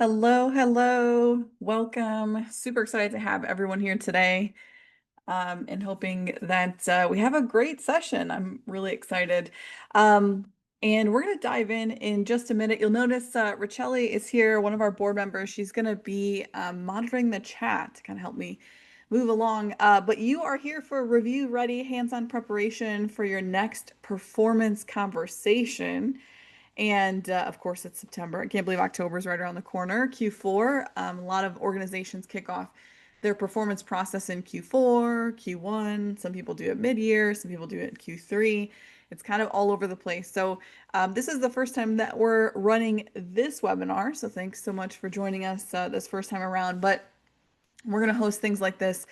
Hello, hello. Welcome. Super excited to have everyone here today, and hoping that we have a great session. I'm really excited. Um, and we're going to dive in just a minute. You'll notice Richelli is here, one of our board members. She's going to be monitoring the chat to kind of help me move along. But you are here for review ready, hands-on preparation for your next performance conversation. And of course, it's September. I can't believe October is right around the corner. Q4, a lot of organizations kick off their performance process in Q4, Q1. Some people do it mid-year, some people do it in Q3. It's kind of all over the place. So this is the first time that we're running this webinar. So thanks so much for joining us this first time around. But we're going to host things like this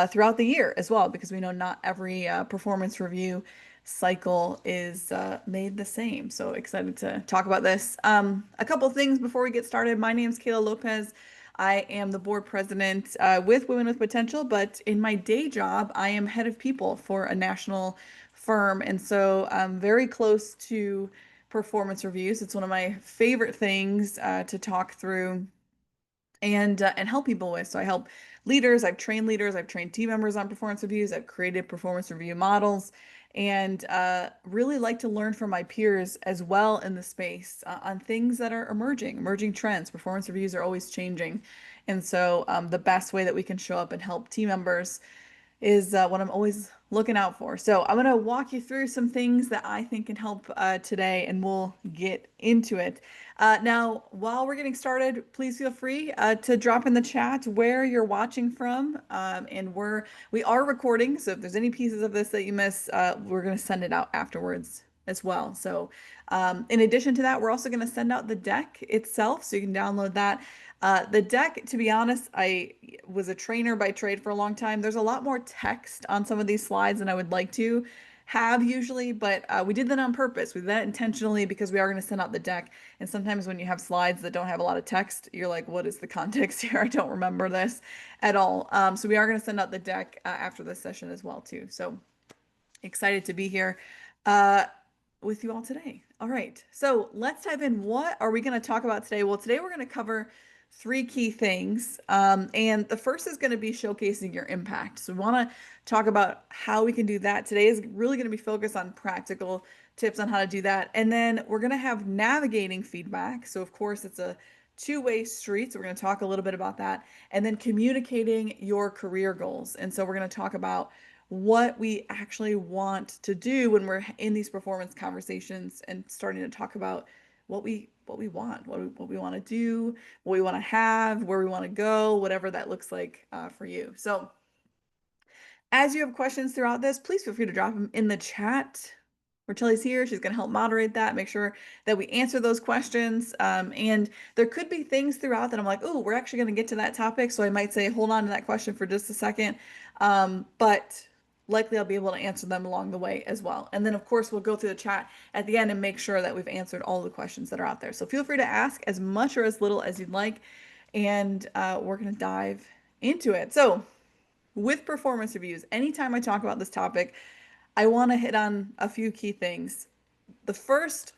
throughout the year as well, because we know not every performance review cycle is made the same. So excited to talk about this. A couple things before we get started. My name is Kayla Lopez. I am the board president with Women with Potential, but in my day job, I am head of people for a national firm. And so I'm very close to performance reviews. It's one of my favorite things to talk through and help people with. So I help leaders, I've trained team members on performance reviews, I've created performance review models, and really like to learn from my peers as well in the space on things that are emerging trends. Performance reviews are always changing. And so the best way that we can show up and help team members is what I'm always looking out for. So I'm going to walk you through some things that I think can help today, and we'll get into it. Now, while we're getting started, please feel free to drop in the chat where you're watching from, and we are recording. So if there's any pieces of this that you miss, we're going to send it out afterwards as well. So in addition to that, we're also going to send out the deck itself, so you can download that. The deck, to be honest, I was a trainer by trade for a long time. There's a lot more text on some of these slides than I would like to have usually, but we did that on purpose. We did that intentionally because we are going to send out the deck. And sometimes when you have slides that don't have a lot of text, you're like, what is the context here? I don't remember this at all. So we are going to send out the deck after this session as well, too. So excited to be here uh, with you all today. All right, so let's dive in. What are we going to talk about today? Well, today we're going to cover three key things. And the first is going to be showcasing your impact. So we want to talk about how we can do that. Today is really going to be focused on practical tips on how to do that. And then we're going to have navigating feedback. So of course, it's a two-way street. So we're going to talk a little bit about that. And then communicating your career goals. And so we're going to talk about what we actually want to do when we're in these performance conversations and starting to talk about what we want, what we want to do, what we want to have, where we want to go, whatever that looks like for you. So as you have questions throughout this, please feel free to drop them in the chat. Rachelle's here. She's going to help moderate that, make sure that we answer those questions. And there could be things throughout that I'm like, oh, we're actually going to get to that topic. So I might say, hold on to that question for just a second. But likely I'll be able to answer them along the way as well. And then, of course, we'll go through the chat at the end and make sure that we've answered all the questions that are out there. So feel free to ask as much or as little as you'd like. And we're going to dive into it. So with performance reviews, anytime I talk about this topic, I want to hit on a few key things. The first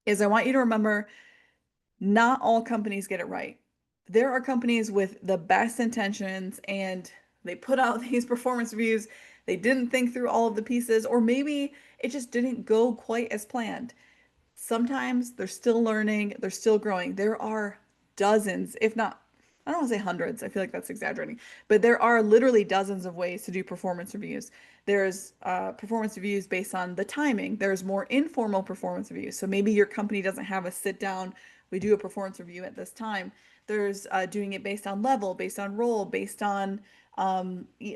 is I want you to remember not all companies get it right. There are companies with the best intentions and they put out these performance reviews. They didn't think through all of the pieces, or maybe it just didn't go quite as planned. Sometimes they're still learning, they're still growing. There are dozens, if not, I don't want to say hundreds, I feel like that's exaggerating, but there are literally dozens of ways to do performance reviews. There's performance reviews based on the timing. There's more informal performance reviews. So maybe your company doesn't have a sit down, we do a performance review at this time. There's doing it based on level, based on role, based on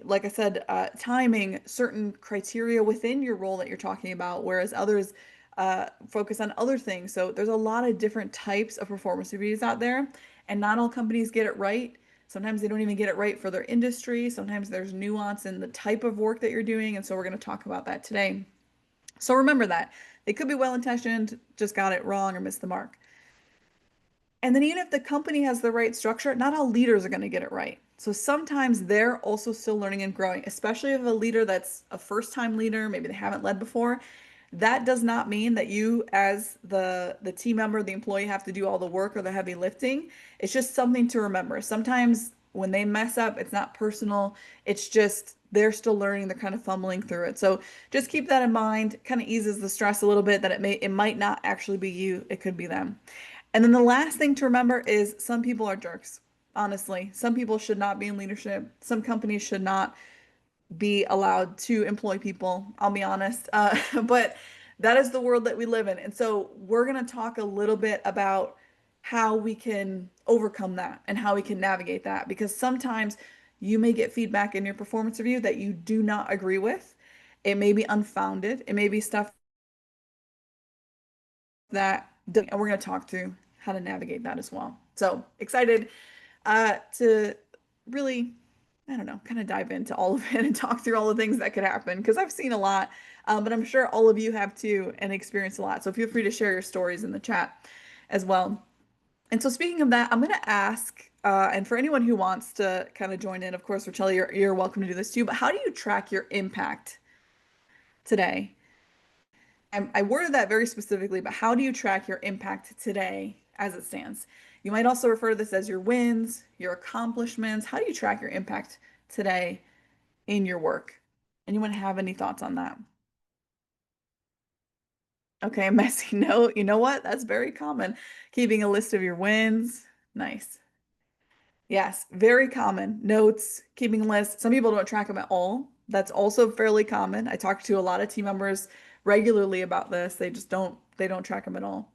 like I said, timing, certain criteria within your role that you're talking about, whereas others focus on other things. So there's a lot of different types of performance reviews out there, and not all companies get it right. Sometimes they don't even get it right for their industry. Sometimes there's nuance in the type of work that you're doing. And so we're going to talk about that today. So remember that. They could be well-intentioned, just got it wrong or missed the mark. And then even if the company has the right structure, not all leaders are going to get it right. So sometimes they're also still learning and growing, especially if a leader that's a first-time leader, maybe they haven't led before, That does not mean that you as the team member, the employee have to do all the work or the heavy lifting. It's just something to remember. Sometimes when they mess up, it's not personal. It's just they're still learning, they're kind of fumbling through it. So just keep that in mind. Kind of eases the stress a little bit that it might not actually be you, it could be them. And then the last thing to remember is some people are jerks. Honestly, some people should not be in leadership. Some companies should not be allowed to employ people. I'll be honest. But that is the world that we live in. And so we're going to talk a little bit about how we can overcome that and how we can navigate that because sometimes you may get feedback in your performance review that you do not agree with. It may be unfounded. It may be stuff and we're going to talk through how to navigate that as well. So excited to really, I don't know, kind of dive into all of it and talk through all the things that could happen because I've seen a lot, but I'm sure all of you have too and experienced a lot. So feel free to share your stories in the chat as well. And so speaking of that, I'm going to ask, and for anyone who wants to kind of join in, of course, Rochelle, you're welcome to do this too, but how do you track your impact today? I worded that very specifically, but how do you track your impact today as it stands? You might also refer to this as your wins, your accomplishments. How do you track your impact today in your work? Anyone have any thoughts on that? Okay, a messy note. You know what? That's very common. Keeping a list of your wins. Nice. Yes, very common. Notes, keeping lists. Some people don't track them at all. That's also fairly common. I talk to a lot of team members regularly about this. They don't track them at all.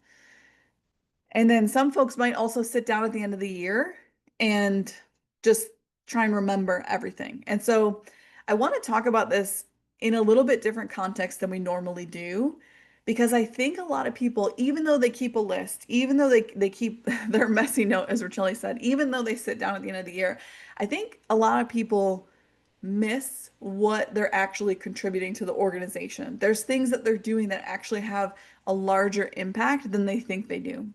And then some folks might also sit down at the end of the year and just try and remember everything. And so I want to talk about this in a little bit different context than we normally do, because I think a lot of people, even though they keep a list, even though they keep their messy note, as Rachel said, even though they sit down at the end of the year, I think a lot of people miss what they're actually contributing to the organization. There's things that they're doing that actually have a larger impact than they think they do.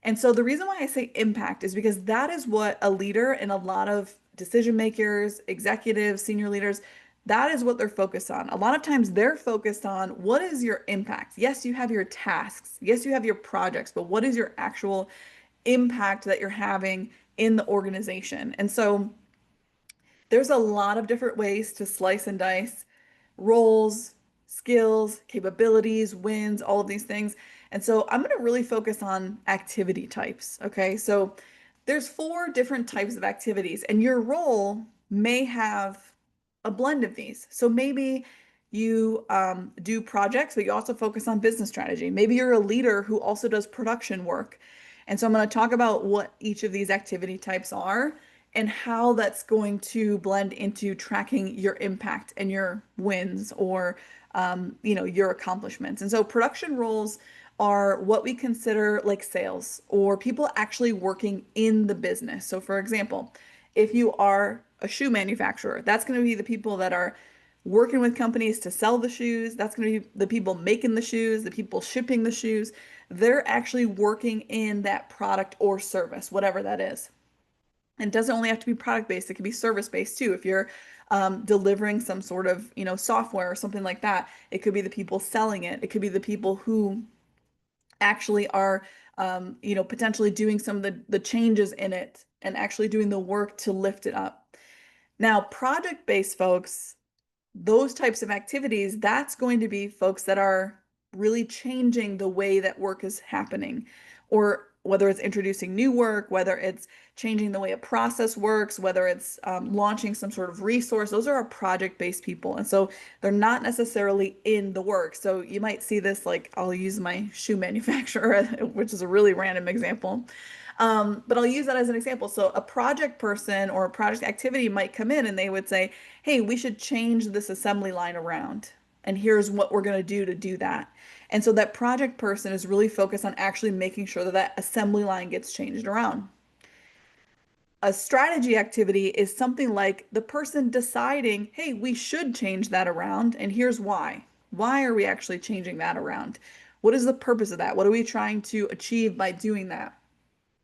And so the reason why I say impact is because that is what a leader and a lot of decision makers, executives, senior leaders, that is what they're focused on. A lot of times they're focused on what is your impact? Yes, you have your tasks. Yes, you have your projects, but what is your actual impact that you're having in the organization? And so there's a lot of different ways to slice and dice roles, skills, capabilities, wins, all of these things. And so I'm going to really focus on activity types. Okay. So there's four different types of activities, and your role may have a blend of these. So maybe you do projects, but you also focus on business strategy. Maybe you're a leader who also does production work. And so I'm going to talk about what each of these activity types are and how that's going to blend into tracking your impact and your wins or your accomplishments. And so production roles are what we consider like sales or people actually working in the business. So for example, if you are a shoe manufacturer, that's going to be the people that are working with companies to sell the shoes. That's going to be the people making the shoes, the people shipping the shoes. They're actually working in that product or service, whatever that is. And it doesn't only have to be product based, it can be service based too. If you're delivering some sort of, software or something like that, it could be the people selling it. It could be the people who actually are, potentially doing some of the changes in it and actually doing the work to lift it up. Now, project based folks, those types of activities, that's going to be folks that are really changing the way that work is happening, or whether it's introducing new work, whether it's changing the way a process works, whether it's launching some sort of resource. Those are our project-based people. And so they're not necessarily in the work. So you might see this, like I'll use my shoe manufacturer, which is a really random example. But I'll use that as an example. So a project person or a project activity might come in and they would say, hey, we should change this assembly line around. And here's what we're going to do that. And so that project person is really focused on actually making sure that that assembly line gets changed around. A strategy activity is something like the person deciding, hey, we should change that around, and here's why. Why are we actually changing that around? What is the purpose of that? What are we trying to achieve by doing that?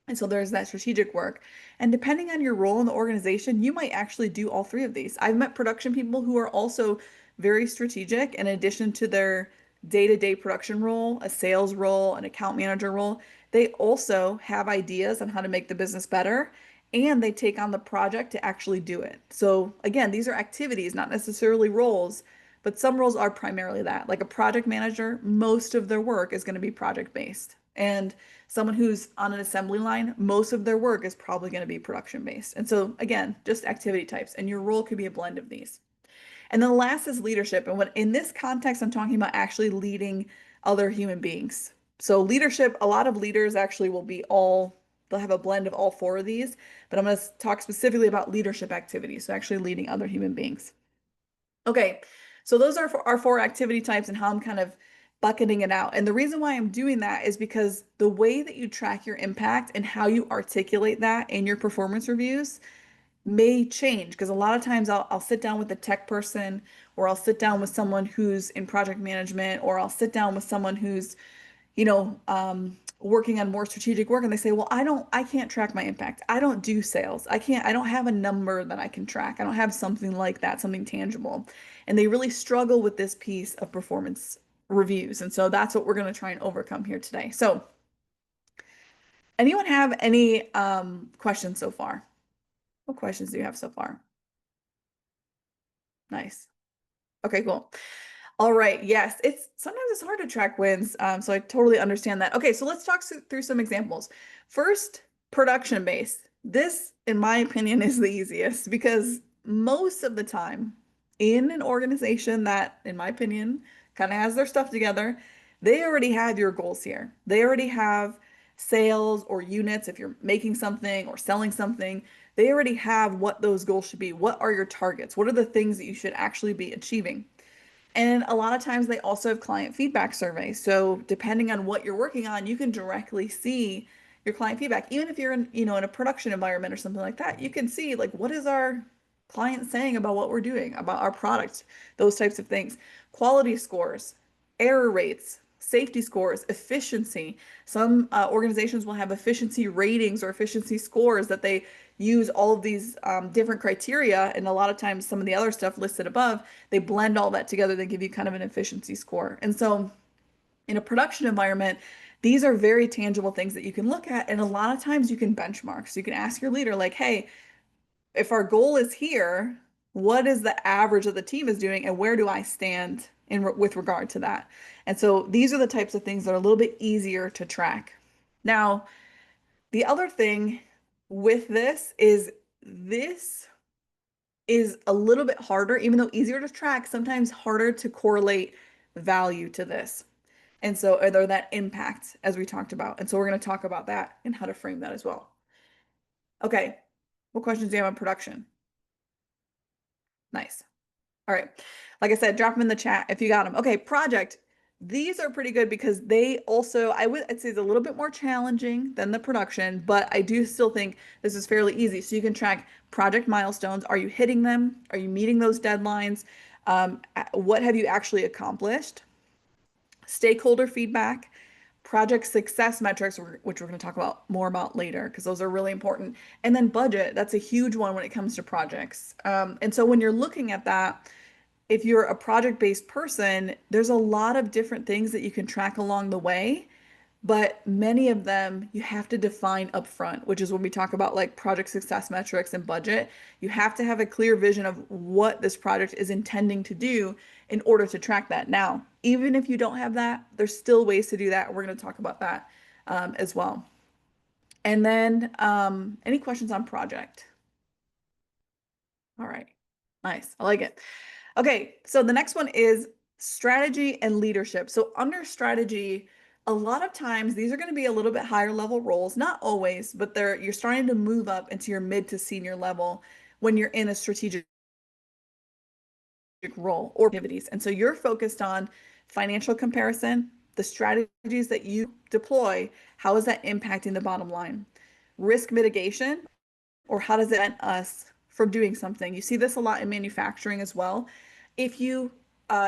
And so there's that strategic work. And depending on your role in the organization, you might actually do all three of these. I've met production people who are also very strategic in addition to their day-to-day production role, a sales role, an account manager role, they also have ideas on how to make the business better and they take on the project to actually do it. So again, these are activities, not necessarily roles, but some roles are primarily that. Like a project manager, most of their work is going to be project based. And someone who's on an assembly line, most of their work is probably going to be production based. And so again, just activity types, and your role could be a blend of these. And then the last is leadership. And when in this context, I'm talking about actually leading other human beings. So leadership, a lot of leaders actually will be all, they'll have a blend of all four of these, but I'm going to talk specifically about leadership activities. So actually leading other human beings. Okay, so those are our four activity types and how I'm kind of bucketing it out. And the reason why I'm doing that is because the way that you track your impact and how you articulate that in your performance reviews may change because a lot of times I'll sit down with a tech person or I'll sit down with someone who's in project management or I'll sit down with someone who's working on more strategic work and they say, well, I can't track my impact. I don't do sales. I don't have a number that I can track. I don't have something like that, something tangible. And they really struggle with this piece of performance reviews. And so that's what we're going to try and overcome here today. So anyone have any questions so far? What questions do you have so far? Nice. Okay, cool. All right. Yes, it's sometimes it's hard to track wins. So I totally understand that. Okay, so let's talk through some examples. First, production based. This, in my opinion, is the easiest because most of the time in an organization that, in my opinion, kind of has their stuff together, they already have your goals here. They already have sales or units if you're making something or selling something. They already have what those goals should be. What are your targets? What are the things that you should actually be achieving? And a lot of times they also have client feedback surveys. So depending on what you're working on, you can directly see your client feedback. Even if you're in a production environment or something like that, you can see like what is our client saying about what we're doing, about our product, those types of things. Quality scores, error rates, safety scores, efficiency. Some organizations will have efficiency ratings or efficiency scores that they use all of these different criteria. And a lot of times, some of the other stuff listed above, they blend all that together. They give you kind of an efficiency score. And so, in a production environment, these are very tangible things that you can look at. And a lot of times, you can benchmark. So, you can ask your leader, like, hey, if our goal is here, what is the average of the team is doing, and where do I stand with regard to that? And so these are the types of things that are a little bit easier to track. Now, the other thing with this is a little bit harder, even though easier to track, sometimes harder to correlate value to this. And so, are there that impact as we talked about? And so, we're going to talk about that and how to frame that as well. Okay. What questions do you have on production? Nice. All right. Like I said, drop them in the chat if you got them. Okay, project. These are pretty good because they also, I'd say it's a little bit more challenging than the production, but I do still think this is fairly easy. So you can track project milestones. Are you hitting them? Are you meeting those deadlines? What have you actually accomplished? Stakeholder feedback, project success metrics, which we're going to talk about more about later because those are really important. And then budget, that's a huge one when it comes to projects. And so when you're looking at that, if you're a project-based person, there's a lot of different things that you can track along the way, but many of them you have to define upfront, which is when we talk about like project success metrics and budget. You have to have a clear vision of what this project is intending to do in order to track that. Now, even if you don't have that, there's still ways to do that. We're going to talk about that as well. And then any questions on project? All right. Nice. I like it. Okay, so the next one is strategy and leadership. So under strategy, a lot of times these are going to be a little bit higher level roles, not always, but you're starting to move up into your mid to senior level when you're in a strategic role or activities. And so you're focused on financial comparison, the strategies that you deploy, how is that impacting the bottom line? Risk mitigation, or how does it prevent us from doing something? You see this a lot in manufacturing as well. If you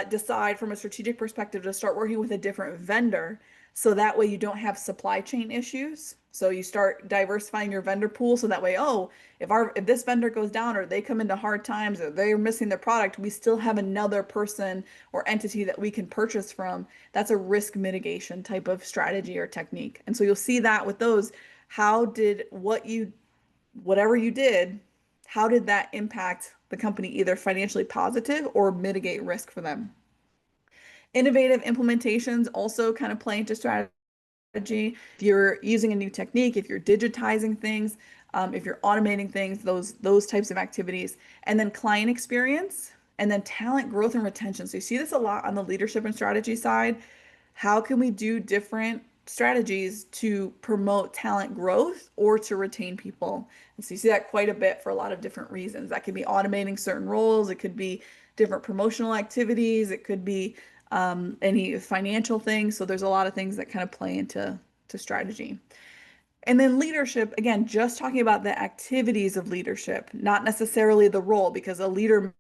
decide from a strategic perspective to start working with a different vendor. So that way you don't have supply chain issues. So you start diversifying your vendor pool. So that way, oh, if this vendor goes down or they come into hard times or they're missing their product, we still have another person or entity that we can purchase from. That's a risk mitigation type of strategy or technique. And so you'll see that with those. How did whatever you did, how did that impact the company either financially positive or mitigate risk for them? Innovative implementations also kind of play into strategy. If you're using a new technique, if you're digitizing things, if you're automating things, those types of activities, and then client experience, and then talent growth and retention. So you see this a lot on the leadership and strategy side. How can we do different strategies to promote talent growth or to retain people? And so you see that quite a bit for a lot of different reasons. That could be automating certain roles, it could be different promotional activities, it could be any financial things. So there's a lot of things that kind of play into strategy. And then leadership, again, just talking about the activities of leadership, not necessarily the role, because a leader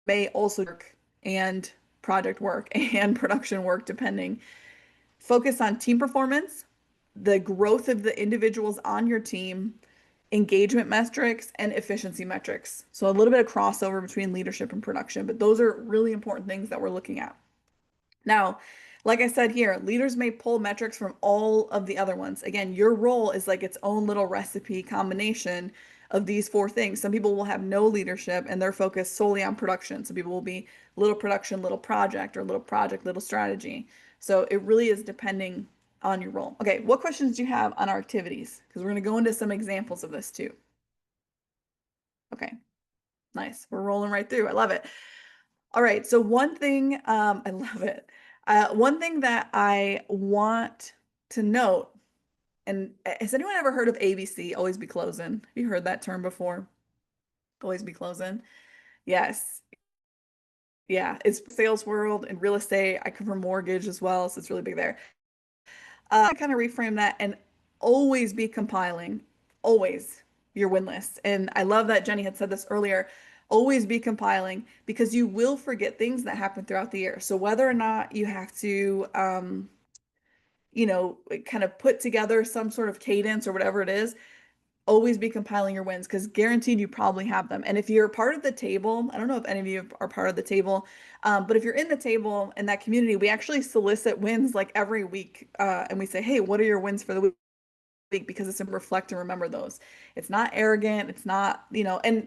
may also work and project work and production work, depending. Focus on team performance, the growth of the individuals on your team, engagement metrics, and efficiency metrics. So a little bit of crossover between leadership and production, but those are really important things that we're looking at. Now, like I said here, leaders may pull metrics from all of the other ones. Again, your role is like its own little recipe combination of these four things. Some people will have no leadership and they're focused solely on production. Some people will be little production, little project, or little project, little strategy. So it really is depending on your role. Okay, what questions do you have on our activities? Because we're going to go into some examples of this too. Okay, nice. We're rolling right through. I love it. All right, so one thing, I love it. One thing that I want to note, and has anyone ever heard of ABC, always be closing? Have you heard that term before? Always be closing? Yes. Yeah, it's sales world and real estate. I come from mortgage as well, so it's really big there. I kind of reframe that and always be compiling, always your win list. And I love that Jenny had said this earlier. Always be compiling because you will forget things that happen throughout the year. So whether or not you have to, kind of put together some sort of cadence or whatever it is, always be compiling your wins because guaranteed you probably have them. And if you're part of the table, I don't know if any of you are part of the table, but if you're in the table in that community, we actually solicit wins like every week. And we say, hey, what are your wins for the week? Because it's to reflect and remember those. It's not arrogant. It's not, and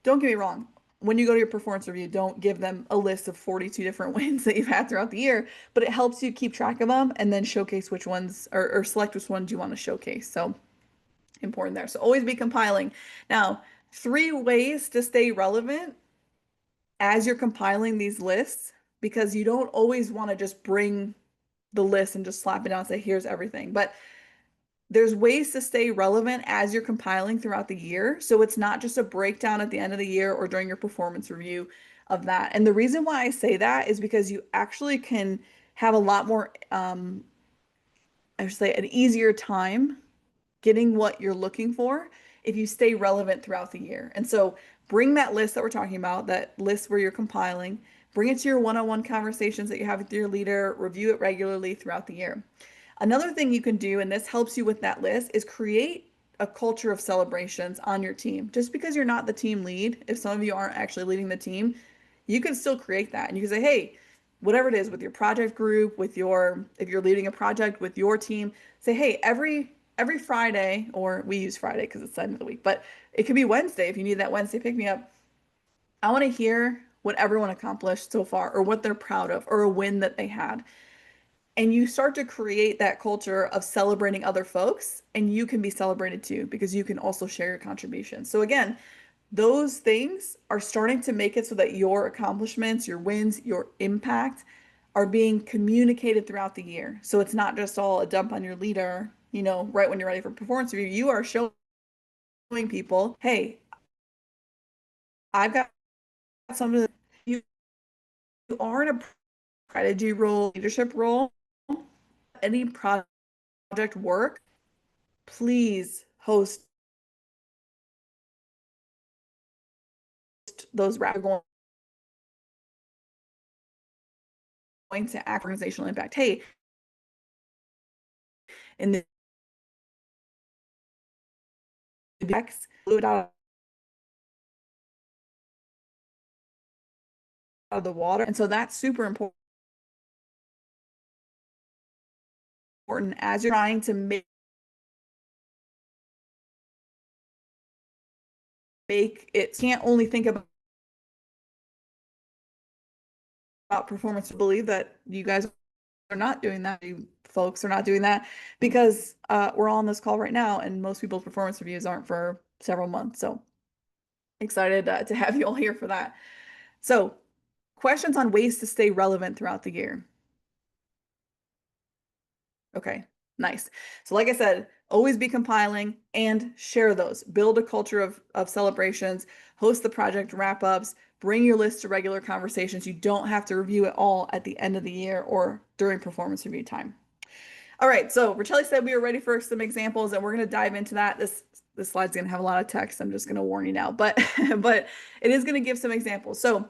don't get me wrong. When you go to your performance review, don't give them a list of 42 different wins that you've had throughout the year, but it helps you keep track of them and then showcase which ones or select which ones you want to showcase. So important there. So always be compiling. Now, 3 ways to stay relevant as you're compiling these lists, because you don't always want to just bring the list and just slap it down and say, here's everything. But there's ways to stay relevant as you're compiling throughout the year. So it's not just a breakdown at the end of the year or during your performance review of that. And the reason why I say that is because you actually can have a lot more, I should say, an easier time getting what you're looking for if you stay relevant throughout the year. And so bring that list that we're talking about, that list where you're compiling, bring it to your one-on-one conversations that you have with your leader, review it regularly throughout the year. Another thing you can do, and this helps you with that list, is create a culture of celebrations on your team. Just because you're not the team lead, if some of you aren't actually leading the team, you can still create that. And you can say, hey, whatever it is with your project group, if you're leading a project with your team, say, hey, every Friday, or we use Friday because it's the end of the week, but it could be Wednesday if you need that Wednesday pick me up. I want to hear what everyone accomplished so far or what they're proud of or a win that they had. And you start to create that culture of celebrating other folks, and you can be celebrated too because you can also share your contributions. So again, those things are starting to make it so that your accomplishments, your wins, your impact are being communicated throughout the year. So it's not just all a dump on your leader, right when you're ready for performance review. You are showing people, hey, I've got something. You are in a strategy role, leadership role, any project work, please host those rapid going to act organizational impact. Hey, in the X, blew it out of the water. And so that's super important as you're trying to make it, can't only think about performance to believe that you guys are not doing that. You folks are not doing that because we're all on this call right now and most people's performance reviews aren't for several months. So excited to have you all here for that. So questions on ways to stay relevant throughout the year. Okay, nice. So like I said, always be compiling and share those. Build a culture of celebrations, host the project wrap-ups, bring your list to regular conversations. You don't have to review it all at the end of the year or during performance review time. All right, so Racheli said we were ready for some examples, and we're going to dive into that. This slide's going to have a lot of text. I'm just going to warn you now, but but it is going to give some examples. So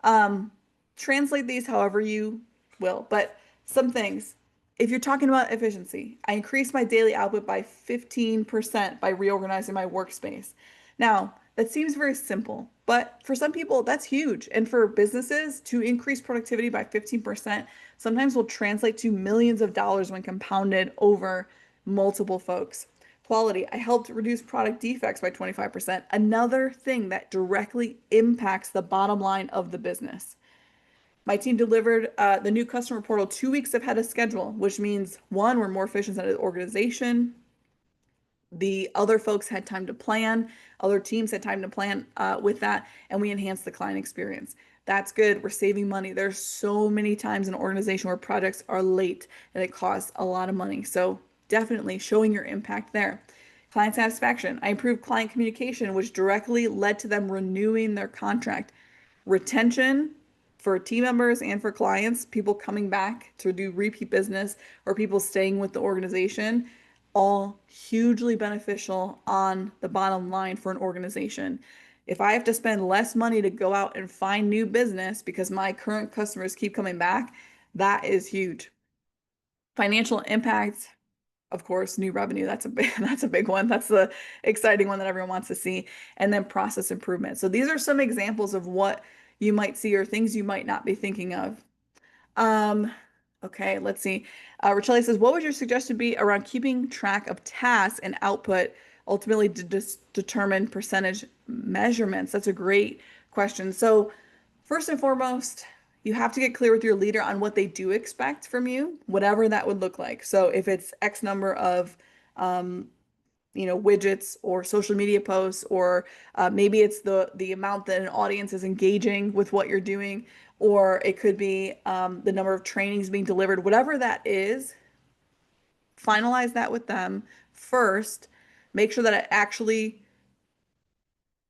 um, translate these however you will. But some things, if you're talking about efficiency, I increased my daily output by 15% by reorganizing my workspace. Now, that seems very simple, but for some people, that's huge. And for businesses to increase productivity by 15% sometimes will translate to millions of dollars when compounded over multiple folks. Quality, I helped reduce product defects by 25%. Another thing that directly impacts the bottom line of the business. My team delivered the new customer portal 2 weeks ahead of schedule, which means one, we're more efficient as an organization. The other folks had time to plan, other teams had time to plan with that, and we enhanced the client experience. That's good. We're saving money. There's so many times in an organization where projects are late and it costs a lot of money. So definitely showing your impact there. Client satisfaction. I improved client communication, which directly led to them renewing their contract. Retention for team members and for clients, people coming back to do repeat business or people staying with the organization, all hugely beneficial on the bottom line for an organization. If I have to spend less money to go out and find new business because my current customers keep coming back, that is huge. Financial impact, of course, new revenue. That's a big one. That's the exciting one that everyone wants to see. And then process improvement. So these are some examples of what you might see or things you might not be thinking of. Um, okay, let's see. Racheli says, what would your suggestion be around keeping track of tasks and output, ultimately to determine percentage measurements? That's a great question. So first and foremost, you have to get clear with your leader on what they do expect from you, whatever that would look like. So if it's X number of um, widgets or social media posts, or maybe it's the amount that an audience is engaging with what you're doing, or it could be the number of trainings being delivered, whatever that is, finalize that with them first. Make sure that it actually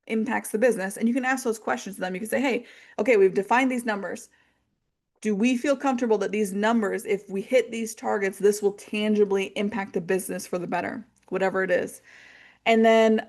impacts the business. And you can ask those questions to them. You can say, hey, okay, we've defined these numbers. Do we feel comfortable that these numbers, if we hit these targets, this will tangibly impact the business for the better, whatever it is? And then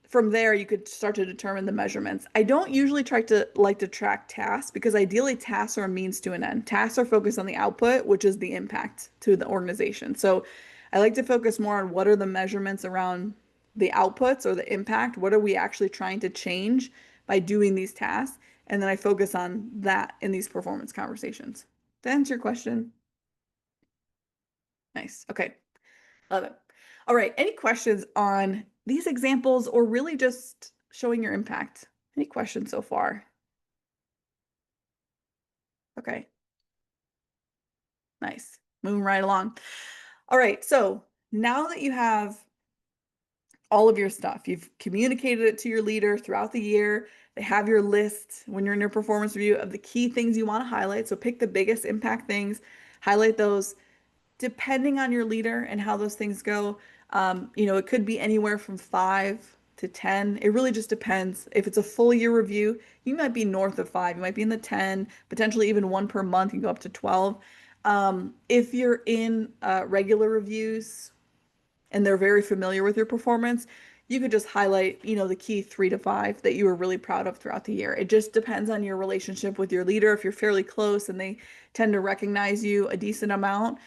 from there, you could start to determine the measurements. I don't usually try to like to track tasks because ideally tasks are a means to an end. Tasks are focused on the output, which is the impact to the organization. So I like to focus more on what are the measurements around the outputs or the impact. What are we actually trying to change by doing these tasks? And then I focus on that in these performance conversations. To answer your question. Nice. Okay. Love it. All right. Any questions on these examples or really just showing your impact? Any questions so far? Okay. Nice. Moving right along. All right. So now that you have all of your stuff, you've communicated it to your leader throughout the year. They have your list when you're in your performance review of the key things you want to highlight. So pick the biggest impact things, highlight those. Depending on your leader and how those things go, it could be anywhere from 5 to 10. It really just depends. If it's a full year review, you might be north of 5. You might be in the 10, potentially even one per month. You can go up to 12. If you're in regular reviews and they're very familiar with your performance, you could just highlight, the key 3 to 5 that you were really proud of throughout the year. It just depends on your relationship with your leader. If you're fairly close and they tend to recognize you a decent amount,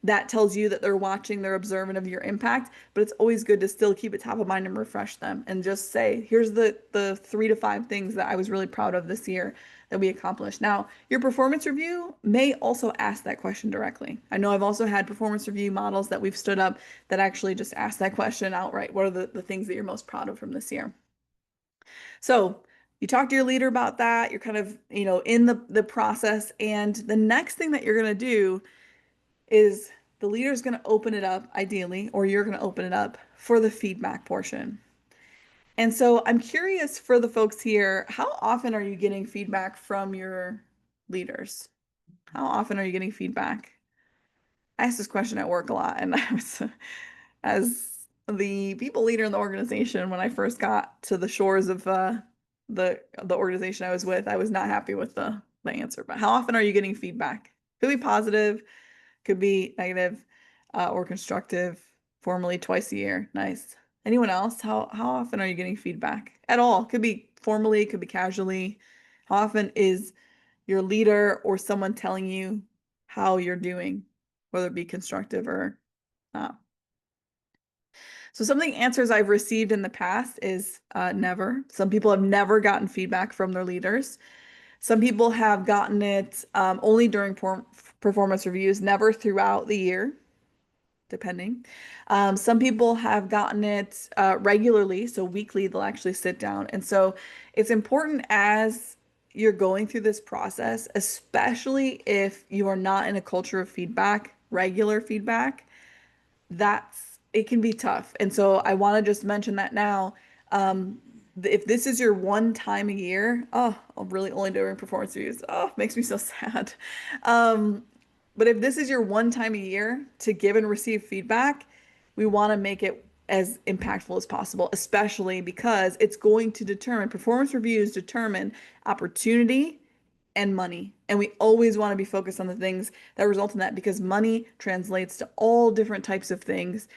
that tells you that they're watching, they're observant of your impact. But it's always good to still keep it top of mind and refresh them and just say, here's the 3 to 5 things that I was really proud of this year that we accomplished. Now, your performance review may also ask that question directly. I know I've also had performance review models that we've stood up that actually just ask that question outright. What are the things that you're most proud of from this year? So you talk to your leader about that. You're kind of, in the process. And the next thing that you're going to do is the leader's going to open it up, ideally, or you're going to open it up for the feedback portion. And so I'm curious for the folks here, how often are you getting feedback from your leaders? How often are you getting feedback? I asked this question at work a lot, and I was, as the people leader in the organization, when I first got to the shores of the organization I was with, I was not happy with the answer. But how often are you getting feedback? Could be positive, could be negative, or constructive. Formally twice a year. Nice. Anyone else? How often are you getting feedback at all? Could be formally, could be casually. How often is your leader or someone telling you how you're doing, whether it be constructive or not? So some of the answers I've received in the past is never. Some people have never gotten feedback from their leaders. Some people have gotten it only during performance reviews, never throughout the year, depending. Some people have gotten it regularly, so weekly they'll actually sit down. And so it's important as you're going through this process, especially if you are not in a culture of feedback, regular feedback, it can be tough. And so I want to just mention that now. If this is your one time a year, oh, I'm really only doing performance reviews. Oh, it makes me so sad. Um, but if this is your one time a year to give and receive feedback, we want to make it as impactful as possible, especially because it's going to determine, performance reviews determine opportunity and money. And we always want to be focused on the things that result in that because money translates to all different types of things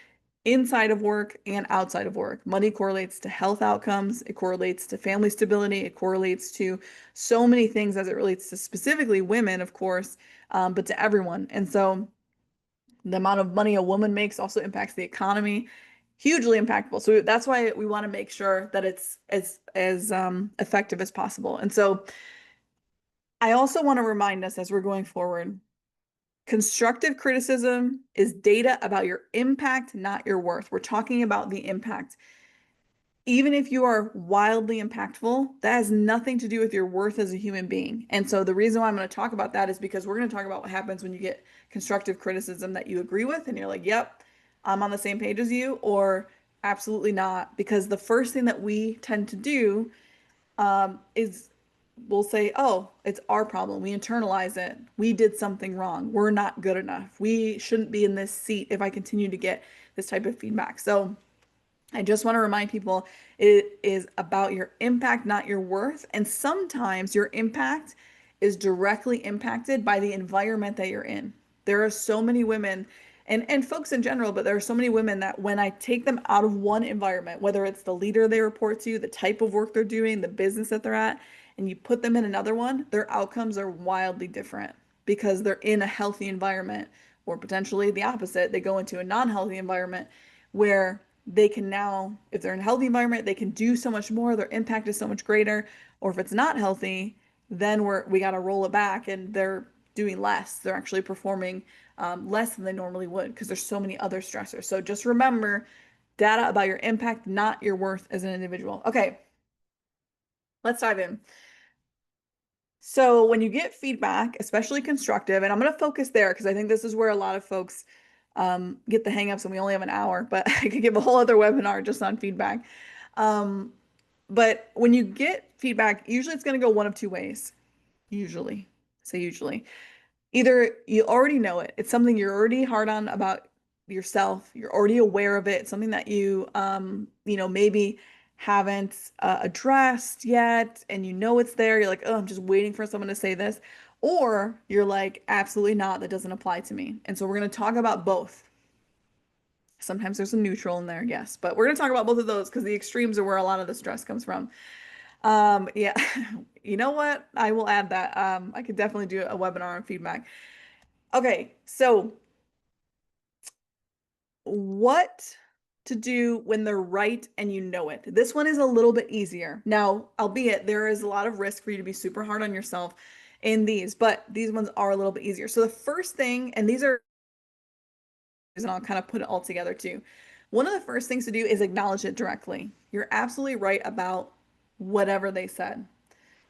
inside of work and outside of work. Money correlates to health outcomes, it correlates to family stability, it correlates to so many things as it relates to specifically women, of course, but to everyone. And so the amount of money a woman makes also impacts the economy, hugely impactful. So that's why we want to make sure that it's as effective as possible. And so I also want to remind us as we're going forward, constructive criticism is data about your impact, not your worth. We're talking about the impact. Even if you are wildly impactful, that has nothing to do with your worth as a human being. And so the reason why I'm going to talk about that is because we're going to talk about what happens when you get constructive criticism that you agree with and you're like, yep, I'm on the same page as you, or absolutely not. Because the first thing that we tend to do is we'll say, oh, it's our problem. We internalize it. We did something wrong. We're not good enough. We shouldn't be in this seat if I continue to get this type of feedback. So I just want to remind people it is about your impact, not your worth. And sometimes your impact is directly impacted by the environment that you're in. There are so many women and folks in general, but there are so many women that when I take them out of one environment, whether it's the leader they report to, the type of work they're doing, the business that they're at, and you put them in another one, their outcomes are wildly different because they're in a healthy environment, or potentially the opposite. They go into a non-healthy environment where they can now, if they're in a healthy environment, they can do so much more, their impact is so much greater. Or if it's not healthy, then we got to roll it back and they're doing less. They're actually performing less than they normally would because there's so many other stressors. So just remember data about your impact, not your worth as an individual. Okay, let's dive in. So when you get feedback, especially constructive, and I'm going to focus there because I think this is where a lot of folks get the hangups, and we only have an hour, but I could give a whole other webinar just on feedback. Um, but when you get feedback, usually it's going to go one of two ways. Usually, say usually. Either you already know it, it's something you're already hard on about yourself, you're already aware of it, it's something that you maybe haven't addressed yet, and you know it's there. You're like, oh, I'm just waiting for someone to say this. Or you're like, absolutely not, that doesn't apply to me. And so we're going to talk about both. Sometimes there's a neutral in there, yes. But we're going to talk about both of those because the extremes are where a lot of the stress comes from. Yeah, you know what? I will add that. I could definitely do a webinar on feedback. Okay, so what to do when they're right and you know it. This one is a little bit easier. Now, albeit there is a lot of risk for you to be super hard on yourself in these, but these ones are a little bit easier. So the first thing, and these are, and I'll kind of put it all together too. One of the first things to do is acknowledge it directly. You're absolutely right about whatever they said.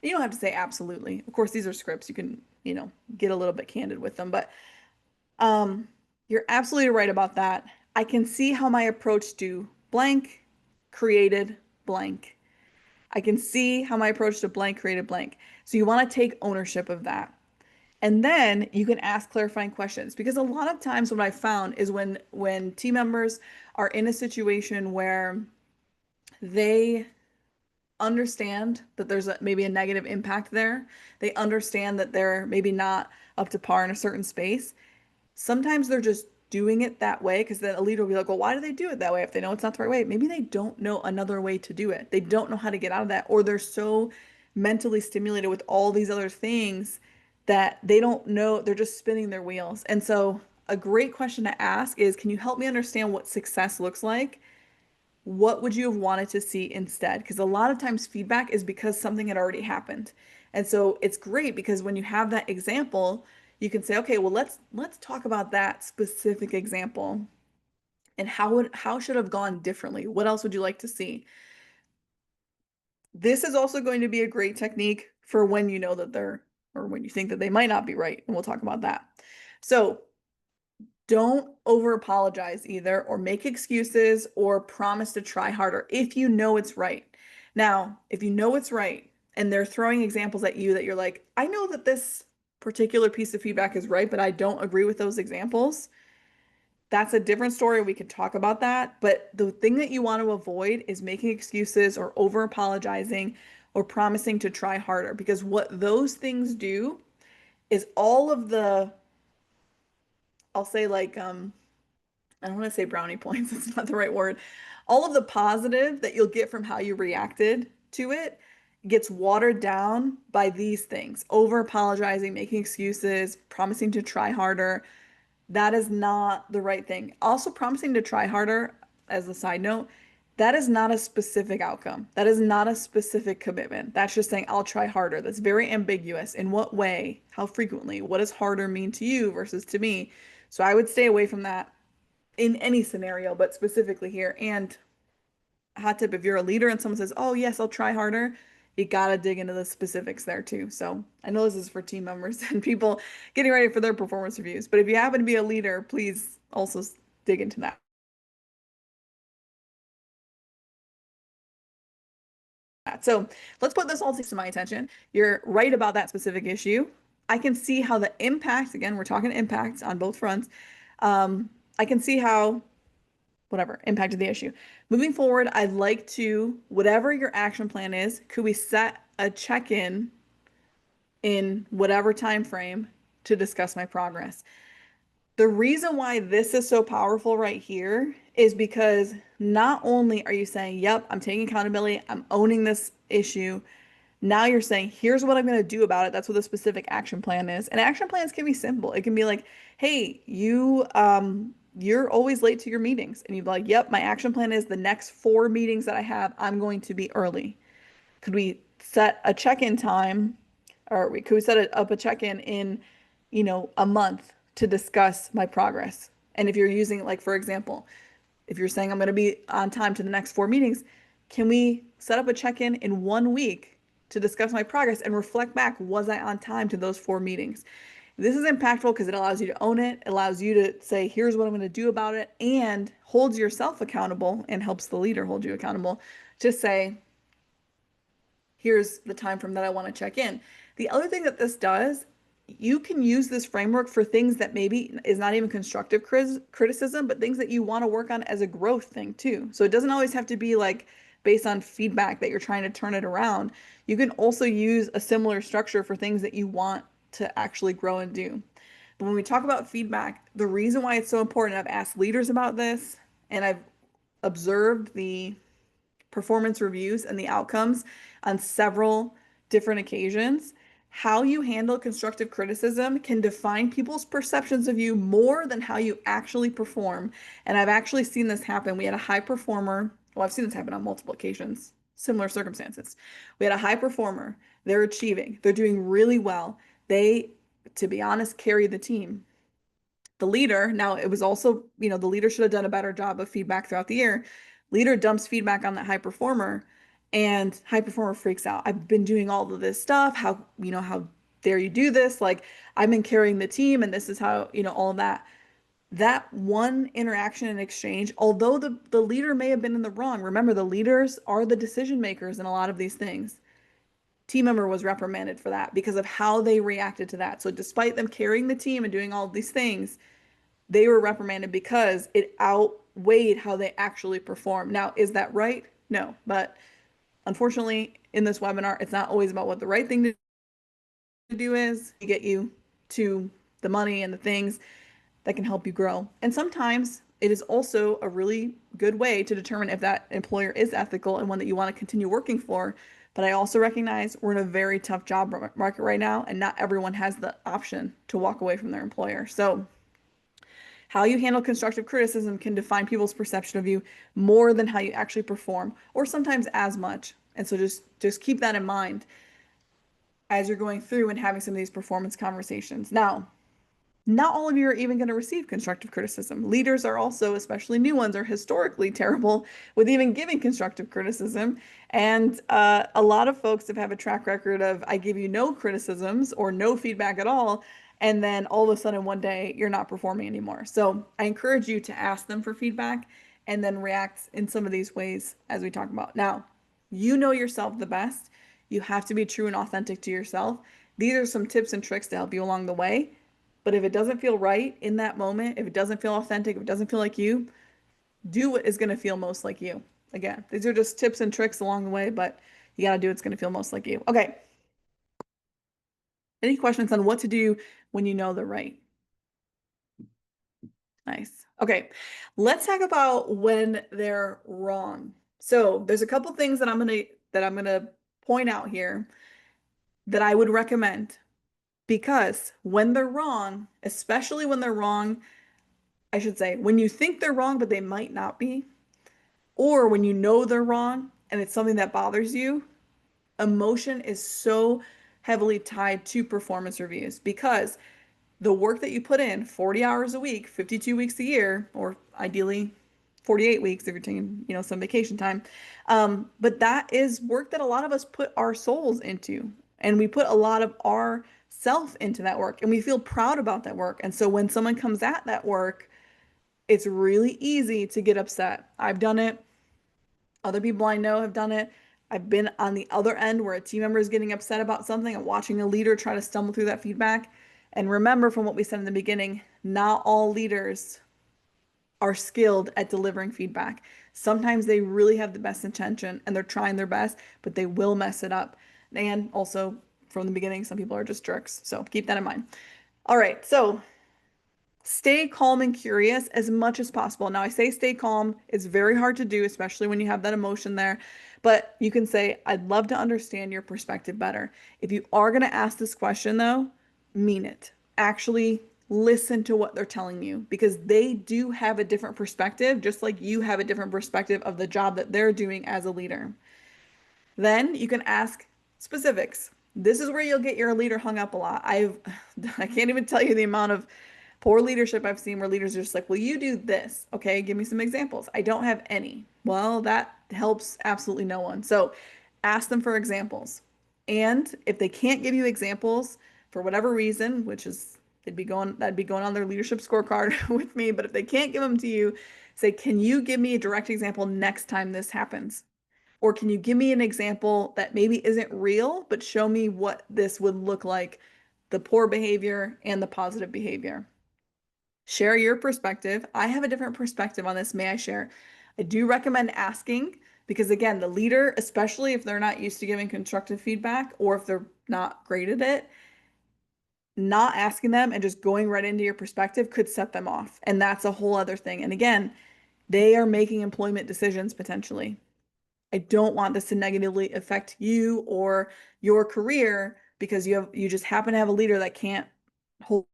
You don't have to say absolutely. Of course, these are scripts. You can, get a little bit candid with them, but um, you're absolutely right about that. I can see how my approach to blank created blank. I can see how my approach to blank created blank. So you want to take ownership of that. And then you can ask clarifying questions because a lot of times what I found is when team members are in a situation where they understand that there's maybe a negative impact there, they understand that they're maybe not up to par in a certain space. Sometimes they're just doing it that way because then a leader will be like, well, why do they do it that way if they know it's not the right way? Maybe they don't know another way to do it. They don't know how to get out of that, or they're so mentally stimulated with all these other things that they don't know, they're just spinning their wheels. And so, a great question to ask is, can you help me understand what success looks like? What would you have wanted to see instead? Because a lot of times feedback is because something had already happened. And so it's great because when you have that example, you can say, okay, well, let's talk about that specific example and how should have gone differently? What else would you like to see? This is also going to be a great technique for when you know that they're or when you think that they might not be right, and we'll talk about that. So don't over apologize either, or make excuses, or promise to try harder if you know it's right. Now, if you know it's right and they're throwing examples at you that you're like, I know that this particular piece of feedback is right, but I don't agree with those examples, that's a different story. We could talk about that. But the thing that you want to avoid is making excuses or over apologizing or promising to try harder, because what those things do is all of the, I'll say like, I don't want to say brownie points, it's not the right word. All of the positive that you'll get from how you reacted to it gets watered down by these things. Over apologizing, making excuses, promising to try harder. That is not the right thing. Also, promising to try harder, as a side note, that is not a specific outcome. That is not a specific commitment. That's just saying, I'll try harder. That's very ambiguous. In what way? How frequently? What does harder mean to you versus to me? So I would stay away from that in any scenario, but specifically here. And hot tip, if you're a leader and someone says, oh, yes, I'll try harder, you gotta dig into the specifics there too. So I know this is for team members and people getting ready for their performance reviews, but if you happen to be a leader, please also dig into that. So let's put this all to my attention. You're right about that specific issue. I can see how the impact, again, we're talking impacts on both fronts. I can see how whatever impacted the issue. Moving forward, I'd like to, whatever your action plan is, could we set a check-in in whatever time frame to discuss my progress? The reason why this is so powerful right here is because not only are you saying, yep, I'm taking accountability, I'm owning this issue. Now you're saying, here's what I'm going to do about it. That's what a specific action plan is. And action plans can be simple. It can be like, hey, you're always late to your meetings. And you'd be like, yep, my action plan is the next 4 meetings that I have, I'm going to be early. Could we set a check-in time, or could we set up a check-in in, a month to discuss my progress? And if you're using, like, for example, if you're saying I'm going to be on time to the next 4 meetings, can we set up a check-in in 1 week to discuss my progress and reflect back, was I on time to those 4 meetings? This is impactful because it allows you to own it, allows you to say, here's what I'm going to do about it, and holds yourself accountable and helps the leader hold you accountable to say, here's the time frame that I want to check in. The other thing that this does, you can use this framework for things that maybe is not even constructive criticism, but things that you want to work on as a growth thing too. So it doesn't always have to be like based on feedback that you're trying to turn it around. You can also use a similar structure for things that you want to actually grow and do. But when we talk about feedback, the reason why it's so important, I've asked leaders about this and I've observed the performance reviews and the outcomes on several different occasions. How you handle constructive criticism can define people's perceptions of you more than how you actually perform. And I've actually seen this happen. We had a high performer, well, I've seen this happen on multiple occasions, similar circumstances. We had a high performer, they're achieving, they're doing really well. They, to be honest, carry the team. The leader, now it was also, the leader should have done a better job of feedback throughout the year. Leader dumps feedback on that high performer, and high performer freaks out. I've been doing all of this stuff. How dare you do this? Like, I've been carrying the team, and this is how, all of that. That one interaction and exchange, although the leader may have been in the wrong, remember the leaders are the decision makers in a lot of these things. Team member was reprimanded for that because of how they reacted to that. So despite them carrying the team and doing all of these things, they were reprimanded because it outweighed how they actually perform. Now, is that right? No, but unfortunately, in this webinar, it's not always about what the right thing to do is to get you to the money and the things that can help you grow. And sometimes it is also a really good way to determine if that employer is ethical and one that you want to continue working for. But I also recognize we're in a very tough job market right now, and not everyone has the option to walk away from their employer. So how you handle constructive criticism can define people's perception of you more than how you actually perform, or sometimes as much. And so just keep that in mind as you're going through and having some of these performance conversations. Now, not all of you are even going to receive constructive criticism. Leaders are also, especially new ones, are historically terrible with even giving constructive criticism. And a lot of folks have a track record of I give you no criticisms or no feedback at all. And then all of a sudden one day you're not performing anymore. So I encourage you to ask them for feedback and then react in some of these ways as we talk about. Now, you know yourself the best. You have to be true and authentic to yourself. These are some tips and tricks to help you along the way. But if it doesn't feel right in that moment, if it doesn't feel authentic, if it doesn't feel like you, do what is going to feel most like you. Again, these are just tips and tricks along the way, but you got to do what's going to feel most like you. Okay. Any questions on what to do when you know they're right? Nice. Okay. Let's talk about when they're wrong. So there's a couple things that I'm gonna point out here that I would recommend because when they're wrong, especially when they're wrong, I should say, when you think they're wrong, but they might not be, or when you know they're wrong and it's something that bothers you, emotion is so heavily tied to performance reviews because the work that you put in 40 hours a week, 52 weeks a year, or ideally 48 weeks if you're taking, some vacation time. But that is work that a lot of us put our souls into, and we put a lot of our self into that work, and we feel proud about that work. And so when someone comes at that work, it's really easy to get upset. I've done it. Other people I know have done it. I've been on the other end where a team member is getting upset about something and watching a leader try to stumble through that feedback. And remember from what we said in the beginning, not all leaders are skilled at delivering feedback. Sometimes they really have the best intention and they're trying their best, but they will mess it up. And also from the beginning, some people are just jerks. So keep that in mind. All right. So stay calm and curious as much as possible. Now, I say stay calm. It's very hard to do, especially when you have that emotion there. But you can say, I'd love to understand your perspective better. If you are going to ask this question, though, mean it. Actually listen to what they're telling you because they do have a different perspective, just like you have a different perspective of the job that they're doing as a leader. Then you can ask specifics. This is where you'll get your leader hung up a lot. I can't even tell you the amount of poor leadership I've seen where leaders are just like, well, you do this. Okay, give me some examples. I don't have any. Well, that helps absolutely no one. So ask them for examples. And if they can't give you examples for whatever reason, which is that'd be going on their leadership scorecard with me, but if they can't give them to you, say, can you give me a direct example next time this happens? Or can you give me an example that maybe isn't real, but show me what this would look like, the poor behavior and the positive behavior? Share your perspective. I have a different perspective on this. May I share? I do recommend asking because, again, the leader, especially if they're not used to giving constructive feedback or if they're not great at it, not asking them and just going right into your perspective could set them off. And that's a whole other thing. And again, They are making employment decisions potentially. I don't want this to negatively affect you or your career because you just happen to have a leader that can't hold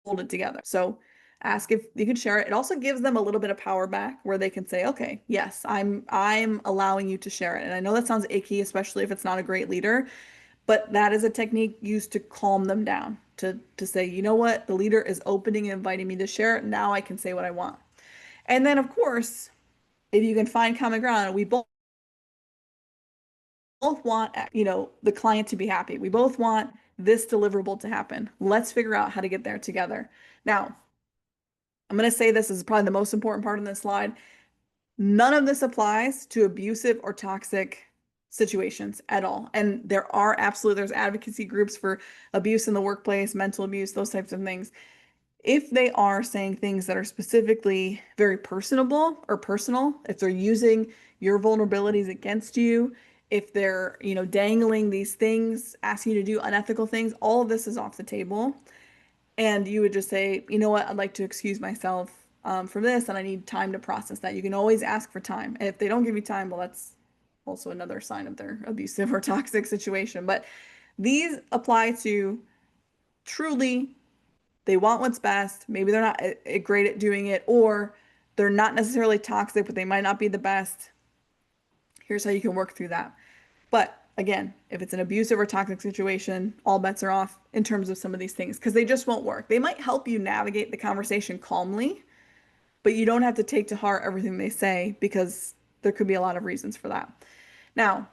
it together. So ask if you can share it. It also gives them a little bit of power back where they can say, okay, yes, I'm allowing you to share it. And I know that sounds icky, especially if it's not a great leader, but that is a technique used to calm them down, to say, you know what, the leader is opening and inviting me to share it. Now I can say what I want. And then of course, if you can find common ground, we both want, the client to be happy. We both want this deliverable to happen. Let's figure out how to get there together. Now, I'm going to say this is probably the most important part on this slide. None of this applies to abusive or toxic situations at all. And there's advocacy groups for abuse in the workplace, mental abuse, those types of things. If they are saying things that are specifically very personable or personal, if they're using your vulnerabilities against you, if they're, dangling these things, asking you to do unethical things, all of this is off the table. And you would just say, you know what, I'd like to excuse myself from this, and I need time to process that. You can always ask for time. And if they don't give you time, well, that's also another sign of their abusive or toxic situation. But these apply to truly, they want what's best. Maybe they're not great at doing it, or they're not necessarily toxic, but they might not be the best. Here's how you can work through that. But again, if it's an abusive or toxic situation, all bets are off in terms of some of these things because they just won't work. They might help you navigate the conversation calmly, but you don't have to take to heart everything they say because there could be a lot of reasons for that. Now,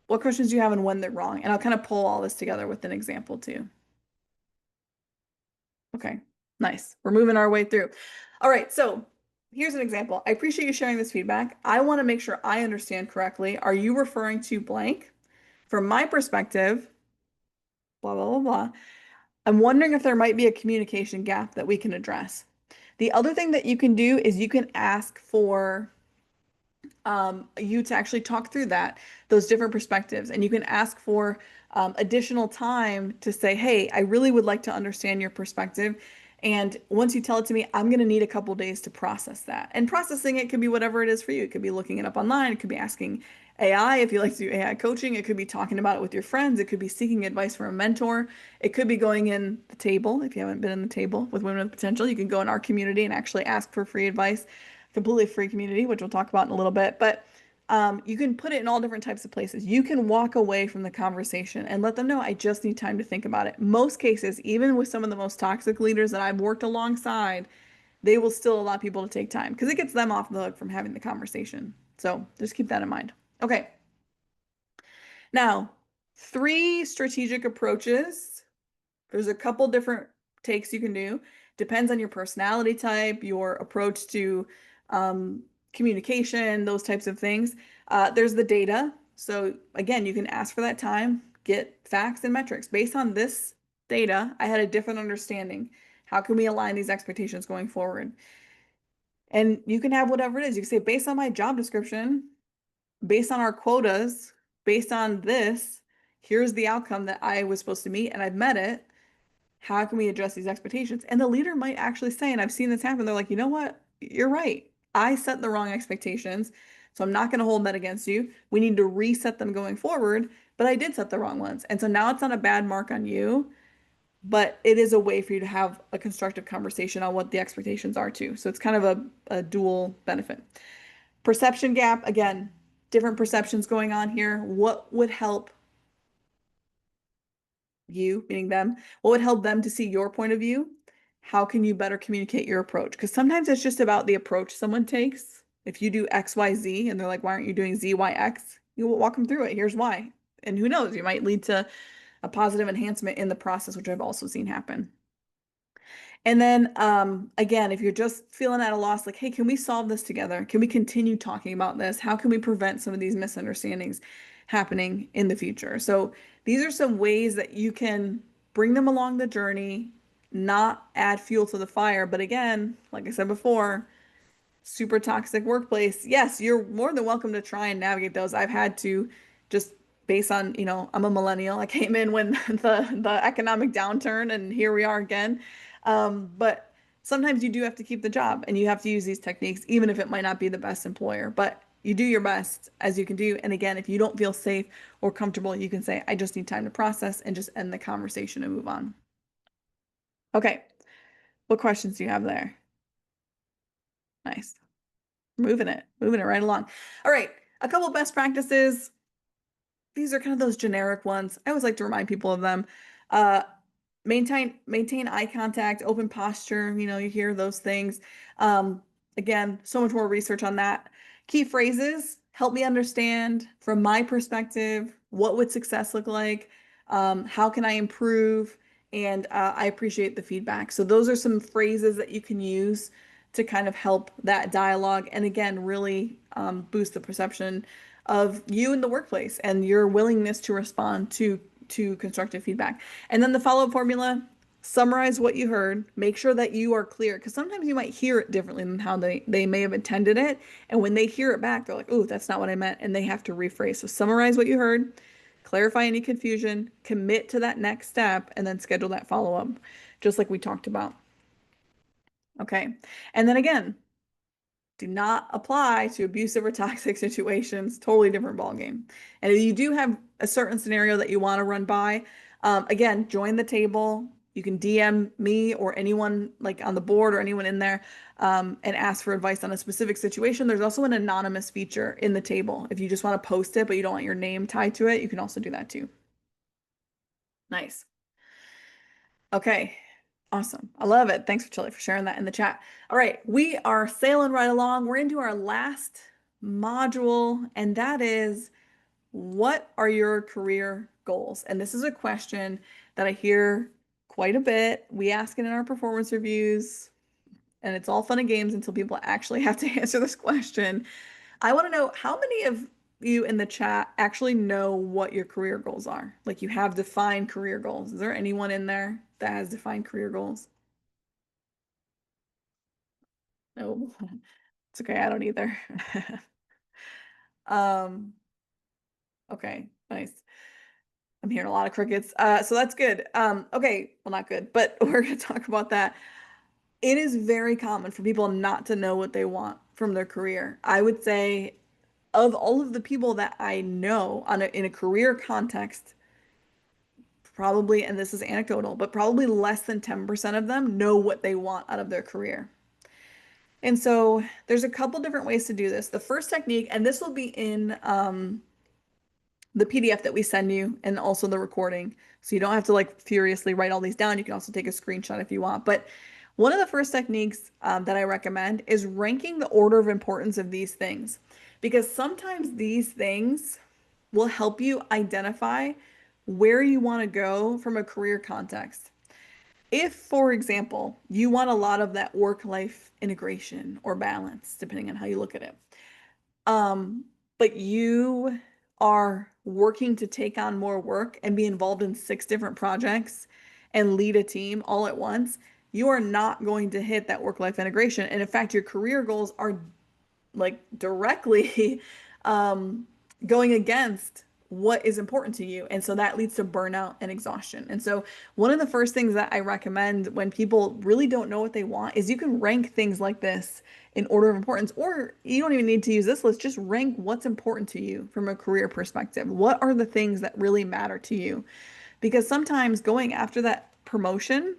what questions do you have and when they're wrong? And I'll kind of pull all this together with an example too. Okay, nice. We're moving our way through. All right, so here's an example. I appreciate you sharing this feedback. I want to make sure I understand correctly. Are you referring to blank? From my perspective, blah, blah, blah, blah. I'm wondering if there might be a communication gap that we can address. The other thing that you can do is you can ask for you to actually talk through those different perspectives. And you can ask for additional time to say, hey, I really would like to understand your perspective. And once you tell it to me, I'm going to need a couple days to process that. And processing it could be whatever it is for you. It could be looking it up online. It could be asking AI if you like to do AI coaching. It could be talking about it with your friends. It could be seeking advice from a mentor. It could be going in the table. If you haven't been in the table with Women with Potential, you can go in our community and actually ask for free advice. Completely free community, which we'll talk about in a little bit. But you can put it in all different types of places. You can walk away from the conversation and let them know, I just need time to think about it. Most cases, even with some of the most toxic leaders that I've worked alongside, they will still allow people to take time because it gets them off the hook from having the conversation. So just keep that in mind. Okay. Now, 3 strategic approaches. There's a couple different takes you can do. Depends on your personality type, your approach to communication, those types of things. There's the data. So again, you can ask for that time, get facts and metrics. Based on this data, I had a different understanding. How can we align these expectations going forward? And you can have whatever it is. You can say, based on my job description, based on our quotas, based on this, here's the outcome that I was supposed to meet and I've met it. How can we address these expectations? And the leader might actually say, and I've seen this happen, they're like, you know what? You're right. I set the wrong expectations. So I'm not going to hold that against you. We need to reset them going forward, but I did set the wrong ones. And so now it's not a bad mark on you, but it is a way for you to have a constructive conversation on what the expectations are too. So it's kind of a dual benefit. Perception gap, again, different perceptions going on here. What would help you, meaning them, what would help them to see your point of view? How can you better communicate your approach? Because sometimes it's just about the approach someone takes. If you do X, Y, Z, and they're like, why aren't you doing Z, Y, X? You walk them through it. Here's why. And who knows, you might lead to a positive enhancement in the process, which I've also seen happen. And then again, if you're just feeling at a loss, like, hey, can we solve this together? Can we continue talking about this? How can we prevent some of these misunderstandings happening in the future? So these are some ways that you can bring them along the journey, not add fuel to the fire. But again, like I said before, super toxic workplace, yes, you're more than welcome to try and navigate those. I've had to just based on, I'm a millennial. I came in when the economic downturn and here we are again. But sometimes you do have to keep the job and you have to use these techniques, even if it might not be the best employer, but you do your best as you can do. And again, if you don't feel safe or comfortable, you can say, I just need time to process and just end the conversation and move on. Okay. What questions do you have there? Nice. Moving it right along. All right. A couple best practices. These are kind of those generic ones. I always like to remind people of them. Uh, maintain eye contact, open posture, you hear those things. Um, Again, so much more research on that. Key phrases help me understand from my perspective, what would success look like? How can I improve? And I appreciate the feedback. So those are some phrases that you can use to kind of help that dialogue. And again, really boost the perception of you in the workplace and your willingness to respond to constructive feedback. And then the follow-up formula, summarize what you heard, make sure that you are clear, because sometimes you might hear it differently than how they may have intended it. And when they hear it back, they're like, oh, that's not what I meant. And they have to rephrase. So summarize what you heard, clarify any confusion, commit to that next step, and then schedule that follow-up, just like we talked about. Okay. And then again, do not apply to abusive or toxic situations. Totally different ballgame. And if you do have a certain scenario that you want to run by, again, join the table. You can DM me or anyone like on the board or anyone in there and ask for advice on a specific situation. There's also an anonymous feature in the table. If you just want to post it, but you don't want your name tied to it, you can also do that too. Nice. Okay. Awesome. I love it. Thanks, Chili, for sharing that in the chat. All right. We are sailing right along. We're into our last module, and that is, what are your career goals? And this is a question that I hear quite a bit. We ask it in our performance reviews, and it's all fun and games until people actually have to answer this question. I want to know, how many of you in the chat actually know what your career goals are? Like, you have defined career goals. Is there anyone in there that has defined career goals? No, it's okay. I don't either. Um, okay, nice. I'm hearing a lot of crickets. So that's good. Okay, well, not good, but we're gonna talk about that. It is very common for people not to know what they want from their career. I would say, of all of the people that I know in a career context, probably, and this is anecdotal, but probably less than 10% of them know what they want out of their career. And so there's a couple different ways to do this. The first technique, and this will be in the PDF that we send you and also the recording. So you don't have to like furiously write all these down. You can also take a screenshot if you want. But one of the first techniques that I recommend is ranking the order of importance of these things, because sometimes these things will help you identify where you want to go from a career context. If, for example, you want a lot of that work-life integration or balance, depending on how you look at it, um, but you are working to take on more work and be involved in 6 different projects and lead a team all at once, you are not going to hit that work-life integration. And in fact, your career goals are like directly um, going against what is important to you. And so that leads to burnout and exhaustion. And so one of the first things that I recommend when people really don't know what they want is you can rank things like this in order of importance, or you don't even need to use this list. Just rank what's important to you from a career perspective. What are the things that really matter to you? Because sometimes going after that promotion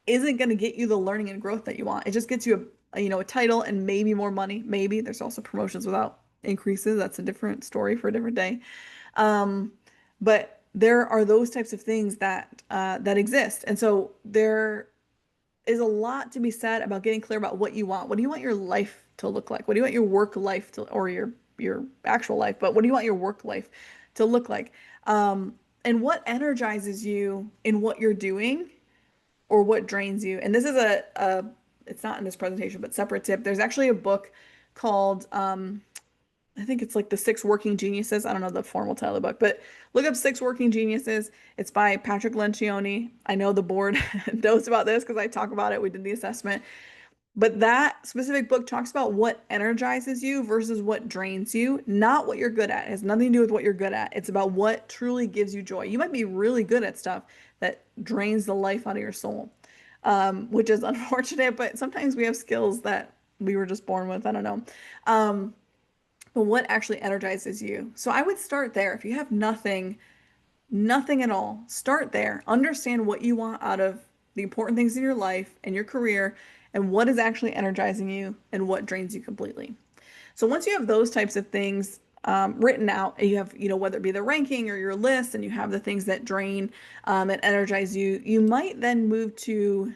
isn't going to get you the learning and growth that you want. It just gets you a title and maybe more money. Maybe there's also promotions without increases. That's a different story for a different day. Um, but there are those types of things that exist. And so there is a lot to be said about getting clear about what you want. What do you want your life to look like? What do you want your work life to, or your actual life, but what do you want your work life to look like? And what energizes you in what you're doing or what drains you. And this is it's not in this presentation, but separate tip. There's actually a book called, I think it's like The Six Working Geniuses. I don't know the formal title of the book, but look up Six Working Geniuses. It's by Patrick Lencioni. I know the board knows about this because I talk about it. We did the assessment. But that specific book talks about what energizes you versus what drains you, not what you're good at. It has nothing to do with what you're good at. It's about what truly gives you joy. You might be really good at stuff that drains the life out of your soul. which is unfortunate, but sometimes we have skills that we were just born with. I don't know. Um, but what actually energizes you? So I would start there. If you have nothing at all, start there. Understand what you want out of the important things in your life and your career and what is actually energizing you and what drains you completely. So once you have those types of things written out, and you have, whether it be the ranking or your list, and you have the things that drain and energize you, you might then move to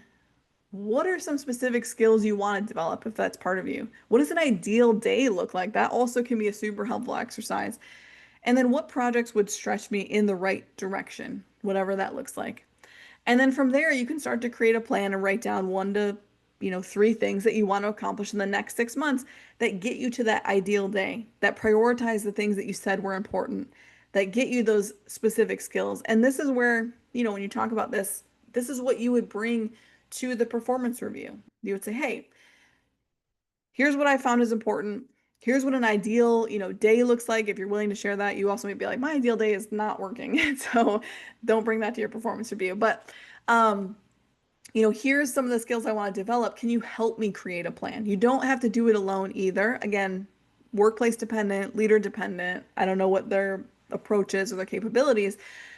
what are some specific skills you want to develop if that's part of you? What does an ideal day look like? That also can be a super helpful exercise. And then what projects would stretch me in the right direction, whatever that looks like. And then from there, you can start to create a plan and write down one to, three things that you want to accomplish in the next 6 months that get you to that ideal day, that prioritize the things that you said were important, that get you those specific skills. And this is where, when you talk about this, this is what you would bring to the performance review. You would say, hey, here's what I found is important. Here's what an ideal, day looks like. If you're willing to share that, you also might be like, my ideal day is not working. So don't bring that to your performance review. But um, here's some of the skills I want to develop. Can you help me create a plan? You don't have to do it alone either. Again, workplace dependent, leader dependent. I don't know what their approach is or their capabilities,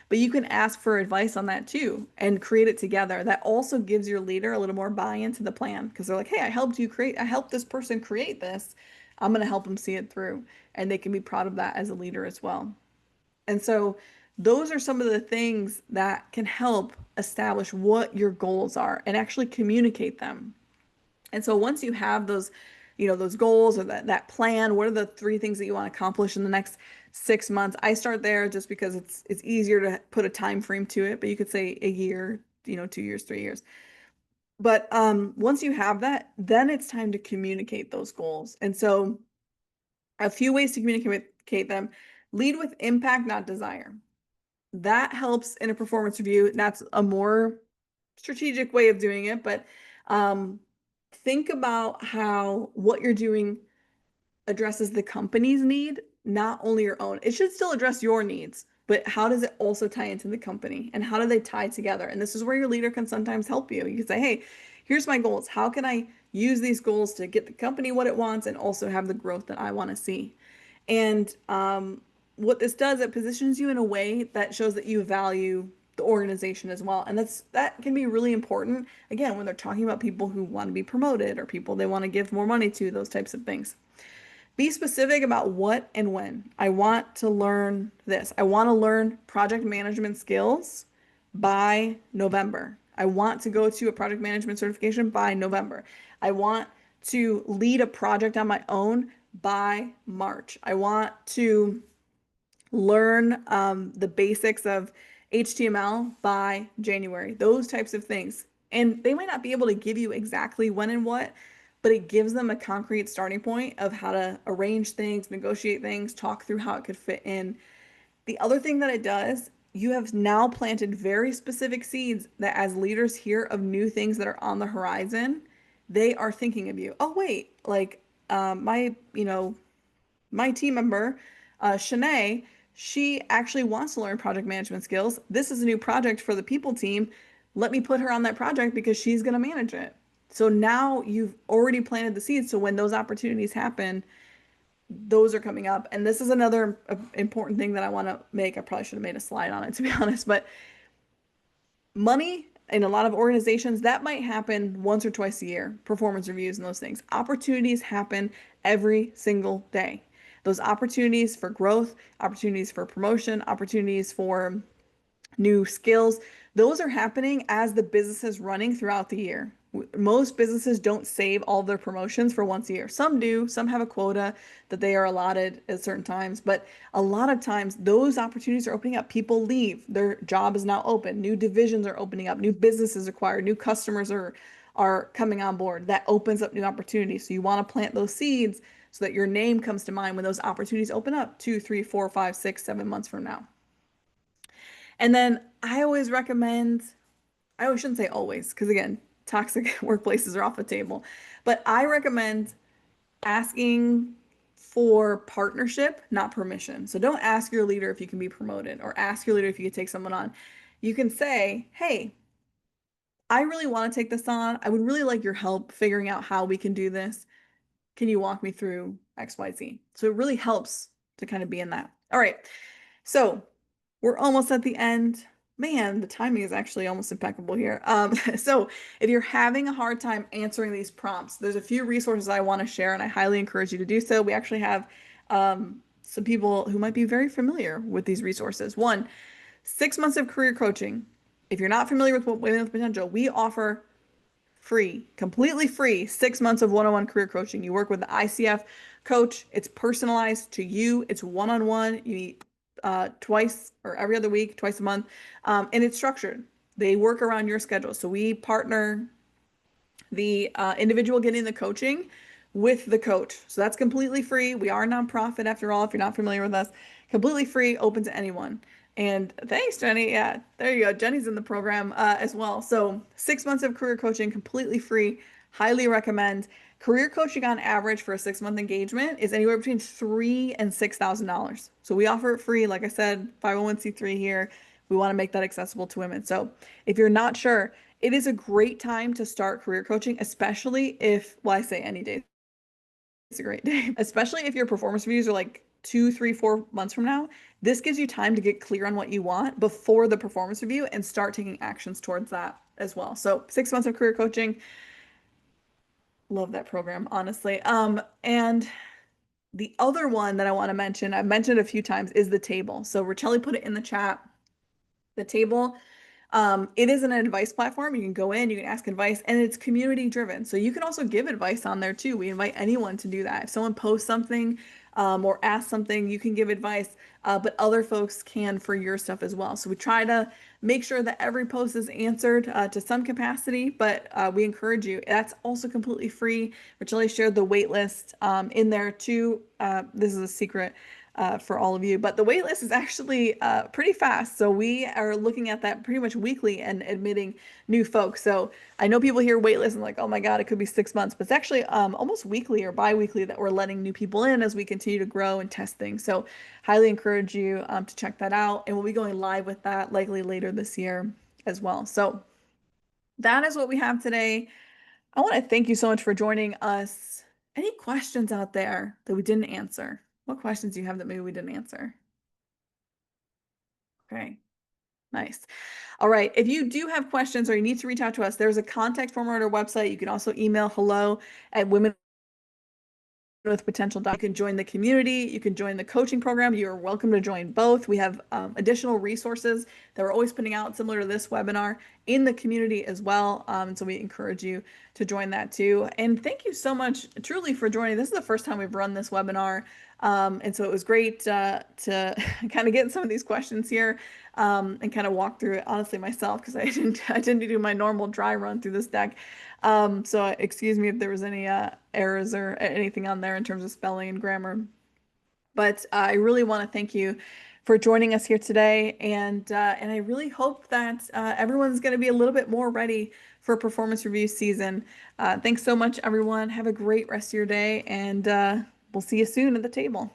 but you can ask for advice on that too and create it together. That also gives your leader a little more buy-in to the plan because they're like, hey, I helped this person create this. I'm going to help them see it through. And they can be proud of that as a leader as well. And so those are some of the things that can help establish what your goals are and actually communicate them. And so once you have those, those goals or that plan, what are the three things that you want to accomplish in the next 6 months? I start there just because it's easier to put a time frame to it, but you could say a year, 2 years, 3 years. But once you have that, then it's time to communicate those goals. And so a few ways to communicate them. Lead with impact, not desire. That helps in a performance review. That's a more strategic way of doing it, but um, think about how what you're doing addresses the company's need, not only your own. It should still address your needs, but how does it also tie into the company and how do they tie together? And this is where your leader can sometimes help you. You can say, hey, here's my goals. How can I use these goals to get the company what it wants and also have the growth that I want to see? And what this does, it positions you in a way that shows that you value the organization as well. And that can be really important, again, when they're talking about people who want to be promoted or people they want to give more money to, those types of things. Be specific about what and when. I want to learn this. I want to learn project management skills by November. I want to go to a project management certification by November. I want to lead a project on my own by March. I want to learn the basics of HTML by January, those types of things. And they might not be able to give you exactly when and what, but it gives them a concrete starting point of how to arrange things, negotiate things, talk through how it could fit in. The other thing that it does, you have now planted very specific seeds that as leaders hear of new things that are on the horizon, they are thinking of you. Oh, wait, like my team member, Shanae, she actually wants to learn project management skills. This is a new project for the people team. Let me put her on that project because she's going to manage it. So now you've already planted the seeds. So when those opportunities happen, those are coming up. And this is another important thing that I want to make. I probably should have made a slide on it, to be honest, but money in a lot of organizations, that might happen once or twice a year, performance reviews and those things. Opportunities happen every single day. Those opportunities for growth, opportunities for promotion, opportunities for new skills. Those are happening as the business is running throughout the year. Most businesses don't save all their promotions for once a year. Some do, some have a quota that they are allotted at certain times, but a lot of times those opportunities are opening up. People leave, their job is now open, new divisions are opening up, new businesses acquired, new customers are coming on board. That opens up new opportunities. So you want to plant those seeds so that your name comes to mind when those opportunities open up 2, 3, 4, 5, 6, 7 months from now. And then I always shouldn't say always, because again, toxic workplaces are off the table, but I recommend asking for partnership, not permission. So don't ask your leader if you can be promoted or ask your leader if you could take someone on. You can say, hey, I really want to take this on. I would really like your help figuring out how we can do this. Can you walk me through XYZ? So it really helps to kind of be in that. All right. So we're almost at the end. Man, the timing is actually almost impeccable here. So if you're having a hard time answering these prompts, there's a few resources I want to share, and I highly encourage you to do so. We actually have some people who might be very familiar with these resources. One, 6 months of career coaching. If you're not familiar with what Women with Potential, we offer free, completely free 6 months of one-on-one career coaching. You work with the ICF coach. It's personalized to you. It's one-on-one. You meet twice or every other week, twice a month, and it's structured. They work around your schedule. So we partner the individual getting the coaching with the coach. So that's completely free. We are a nonprofit after all, if you're not familiar with us. Completely free, open to anyone. And thanks, Jenny. Yeah, there you go. Jenny's in the program as well. So 6 months of career coaching, completely free. Highly recommend. Career coaching on average for a 6 month engagement is anywhere between $3,000 and $6,000. So we offer it free. Like I said, 501(c)(3 here. We want to make that accessible to women. So if you're not sure, it is a great time to start career coaching, especially if, well, I say any day is a great day, especially if your performance reviews are like 2, 3, 4 months from now. This gives you time to get clear on what you want before the performance review and start taking actions towards that as well. So 6 months of career coaching, love that program, honestly. And the other one that I want to mention, I've mentioned a few times, is the table. So Racheli put it in the chat. The table, it is an advice platform. You can go in, you can ask advice, and it's community driven. So you can also give advice on there too. We invite anyone to do that. If someone posts something or asks something, you can give advice, but other folks can for your stuff as well. So we try to make sure that every post is answered to some capacity, but we encourage you. That's also completely free. Rachel shared the wait list in there too. This is a secret for all of you. But the wait list is actually pretty fast. So we are looking at that pretty much weekly and admitting new folks. So I know people hear wait list and like, oh my God, it could be 6 months, but it's actually almost weekly or bi-weekly that we're letting new people in as we continue to grow and test things. So highly encourage you to check that out. And we'll be going live with that likely later this year as well. So that is what we have today. I want to thank you so much for joining us. Any questions out there that we didn't answer? What questions do you have that maybe we didn't answer? Okay, nice. All right. If you do have questions or you need to reach out to us, there's a contact form on our website. You can also email hello@women with potential. You can join the community. You can join the coaching program. You are welcome to join both. We have additional resources that we're always putting out similar to this webinar in the community as well. And so we encourage you to join that too. And thank you so much truly for joining. This is the first time we've run this webinar. And so it was great to kind of get some of these questions here and kind of walk through it honestly myself because I didn't do my normal dry run through this deck. So excuse me if there was any errors or anything on there in terms of spelling and grammar. But I really want to thank you for joining us here today, and I really hope that everyone's going to be a little bit more ready for performance review season. Thanks so much, everyone. Have a great rest of your day, and we'll see you soon at the table.